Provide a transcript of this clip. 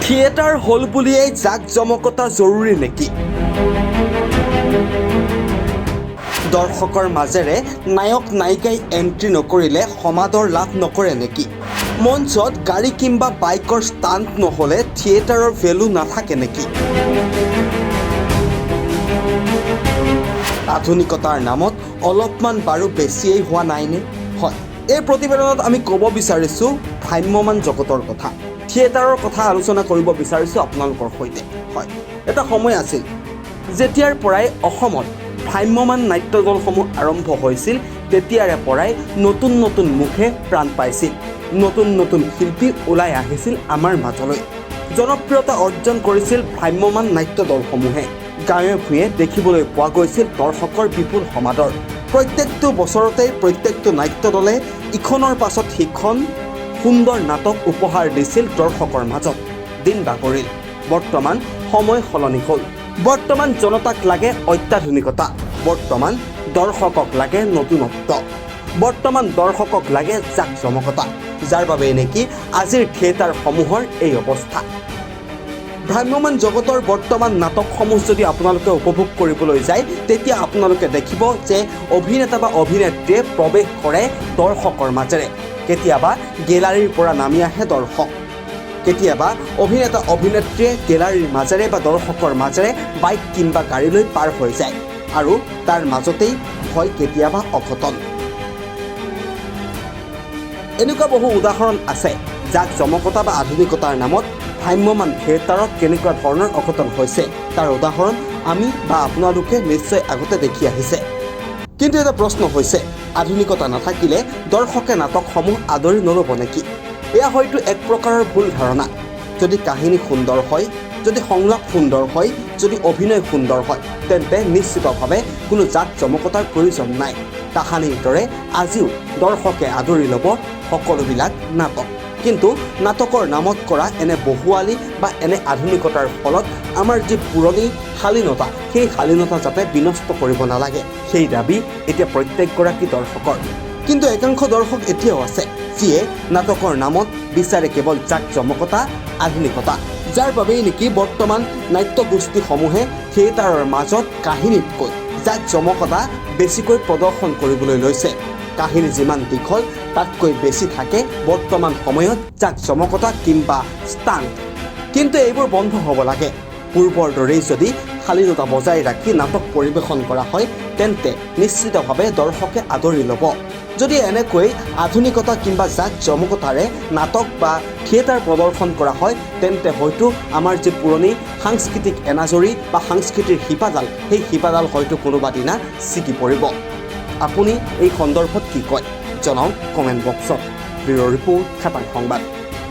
Theatre হল বুলিয়েই জাক-জমকতা জৰুৰী নেকি? দৰ্শকৰ মাজেৰে নায়ক নায়িকাই এণ্ট্ৰি নকৰিলে সমাদৰ লাভ নকৰে নেকি? মঞ্চত গাড়ী কিংবা বাইকৰ ষ্টাণ্ট নহ'লে থিয়েটাৰৰ ভেলু নাথাকে নেকি? আধুনিকতাৰ নামত অলপমান বাৰু বেছিয়েই হোৱা নাইনে? হয়, এই প্ৰতিবেদনত আমি ক'ব বিচাৰিছোঁ ভ্ৰাম্যমান জগতৰ কথা, থিয়েটাৰৰ কথা আলোচনা কৰিব বিচাৰিছোঁ আপোনালোকৰ সৈতে। হয়, এটা সময় আছিল যেতিয়াৰ পৰাই অসমত ভ্ৰাম্যমান নাট্য দলসমূহ আৰম্ভ হৈছিল, তেতিয়াৰে পৰাই নতুন নতুন মুখে প্ৰাণ পাইছিল, নতুন নতুন শিল্পী ওলাই আহিছিল আমাৰ মাজলৈ। জনপ্ৰিয়তা অৰ্জন কৰিছিল ভ্ৰাম্যমান নাট্য দলসমূহে। গাঁৱে ভূঞে দেখিবলৈ পোৱা গৈছিল দৰ্শকৰ বিপুল সমাদৰ। প্ৰত্যেকটো বছৰতেই প্ৰত্যেকটো নাট্য দলে ইখনৰ পাছত সিখন সুন্দৰ নাটক উপহাৰ দিছিল দৰ্শকৰ মাজত। দিন বাগৰিল, বৰ্তমান সময় সলনি হ'ল। বৰ্তমান জনতাক লাগে অত্যাধুনিকতা, বৰ্তমান দৰ্শকক লাগে নতুনত্ব, বৰ্তমান দৰ্শকক লাগে জাক-জমকতা, যাৰ বাবেই নেকি আজিৰ থিয়েটাৰসমূহৰ এই অৱস্থা। ভ্ৰাম্যমান জগতৰ বৰ্তমান নাটকসমূহ যদি আপোনালোকে উপভোগ কৰিবলৈ যায়, তেতিয়া আপোনালোকে দেখিব যে অভিনেতা বা অভিনেত্ৰীয়ে প্ৰৱেশ কৰে দৰ্শকৰ মাজেৰে। কেতিয়াবা গেলাৰীৰ পৰা নামি আহে দৰ্শক, কেতিয়াবা অভিনেতা অভিনেত্ৰীয়ে গেলাৰীৰ মাজেৰে বা দৰ্শকৰ মাজেৰে বাইক কিংবা গাড়ী লৈ পাৰ হৈ যায়, আৰু তাৰ মাজতেই হয় কেতিয়াবা অঘটন। এনেকুৱা বহু উদাহৰণ আছে জাক-জমকতা বা আধুনিকতাৰ নামত ভ্ৰাম্যমান থিয়েটাৰত কেনেকুৱা ধৰণৰ অঘটন হৈছে, তাৰ উদাহৰণ আমি বা আপোনালোকে নিশ্চয় আগতে দেখি আহিছে। কিন্তু এটা প্ৰশ্ন হৈছে, আধুনিকতা নাথাকিলে দৰ্শকে নাটকসমূহ আদৰি নল'ব নেকি? এয়া হয়তো এক প্ৰকাৰৰ ভুল ধাৰণা। যদি কাহিনী সুন্দৰ হয়, যদি সংলাপ সুন্দৰ হয়, যদি অভিনয় সুন্দৰ হয়, তেন্তে নিশ্চিতভাৱে কোনো জাক-জমকতাৰ প্ৰয়োজন নাই। কাহানীৰ দৰে আজিও দৰ্শকে আদৰি ল'ব সকলোবিলাক নাটক। কিন্তু নাটকৰ নামত কৰা এনে বহুৱালি বা এনে আধুনিকতাৰ ফলত আমাৰ যি পুৰণি শালীনতা, সেই শালীনতা যাতে বিনষ্ট কৰিব নালাগে, সেই দাবী এতিয়া প্ৰত্যেকগৰাকী দৰ্শকৰ। কিন্তু একাংশ দৰ্শক এতিয়াও আছে যিয়ে নাটকৰ নামত বিচাৰে কেৱল জাক-জমকতা, আধুনিকতা, যাৰ বাবেই নেকি বৰ্তমান নাট্যগোষ্ঠীসমূহে থিয়েটাৰৰ মাজত কাহিনীতকৈ জাক-জমকতা বেছিকৈ প্ৰদৰ্শন কৰিবলৈ লৈছে। কাহিনী যিমান দীঘল তাতকৈ বেছি থাকে বৰ্তমান সময়ত জাক-জমকতা কিংবা ষ্টাণ্ট। কিন্তু এইবোৰ বন্ধ হ'ব লাগে। পূৰ্বৰ দৰেই যদি শালীনতা বজাই ৰাখি নাটক পৰিৱেশন কৰা হয়, তেন্তে নিশ্চিতভাৱে দৰ্শকে আদৰি ল'ব। যদি এনেকৈ আধুনিকতা কিংবা জাক-জমকতাৰে নাটক বা থিয়েটাৰ প্ৰদৰ্শন কৰা হয়, তেন্তে হয়তো আমাৰ যি পুৰণি সাংস্কৃতিক এনাজৰী বা সাংস্কৃতিৰ শিপাডাল, সেই শিপাডাল হয়তো কোনোবা দিনা ছিগি পৰিব। আপুনি এই সন্দৰ্ভত কি কয় জনাওক কমেণ্ট বক্সত। ব্যুৰ' ৰিপৰ্ট, খাটাং সংবাদ।